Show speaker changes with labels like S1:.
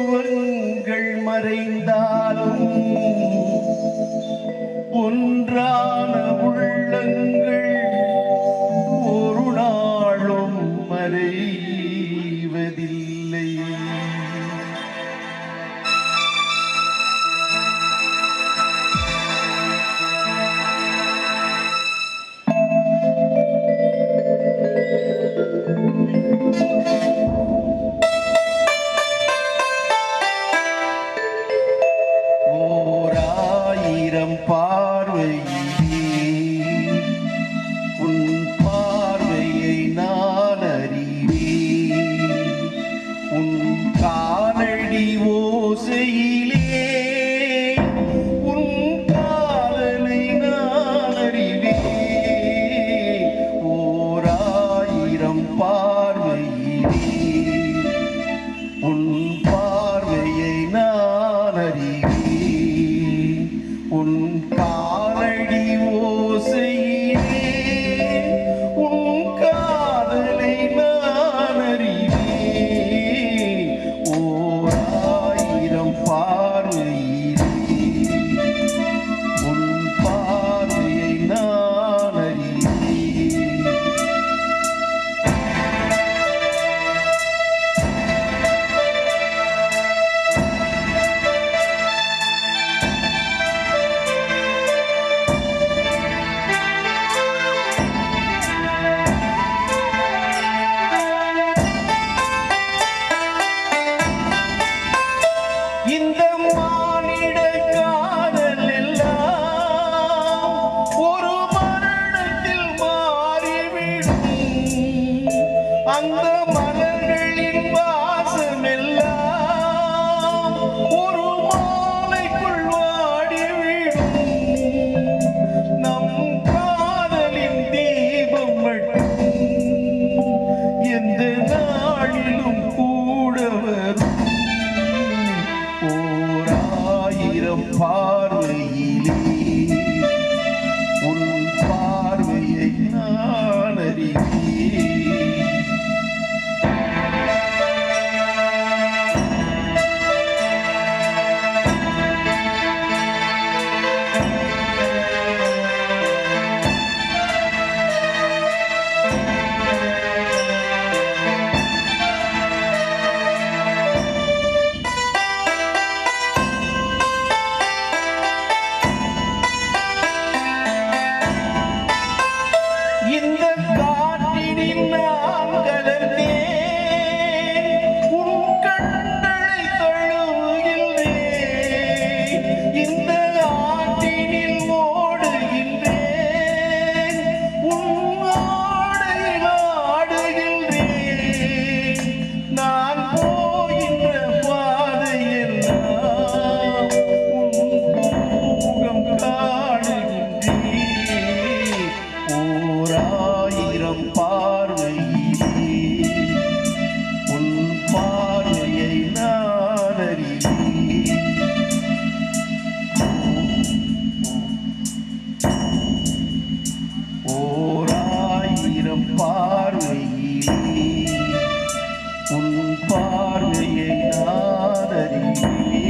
S1: உருவங்கள் மறைந்தாலும் ஒன்றான உள்ளங்கள் ஒரு நாளும் மறைவதில்லை. பார்வையிலே உன் பார்வையை நான் அறிவேன். உன் காலடி ஓசையிலே உன் காதலை நான் அறிவேன். ஓர் ஆயிரம் பார்வையிலே உன் பார்வையை நான் அறிவேன். உன் காலடி ஓசையிலே உன் காதலை நான் அறிவேன். ஓர் ஆயிரம் பார்வையிலே உன் பார்வையை நான் அறிவேன். இந்த மானிட காதல் எல்லாம் ஒரு மரணத்தில் மாறிவிடும். அந்த மலர்களின் வாசம் எல்லாம் ஒரு மாலைக்குள் வாடிவிடும். நம் காதலின் தீபம் மட்டும் எந்த நாளிலும் கூட வரும். ஓர் ஆயிரம் பார்வையிலே உன் பார்வையை நான் அறிவேன். இந்த காற்றினில் நான் கலந்தேன், உன் கண்களை தழுவுகின்றேன். இந்த ஆற்றினில் ஓடுகின்றேன், உன் ஆடையில் ஆடுகின்றேன். நான் போகின்ற பாதையெல்லாம் உன் முகம் காணுகின்றேன். ஓர் ஆயிரம் பார்வையிலே உன் பார்வையை நான் அறிவேன். ஓர் ஆயிரம் பார்வையிலே உன் பார்வையை நான் அறிவேன்.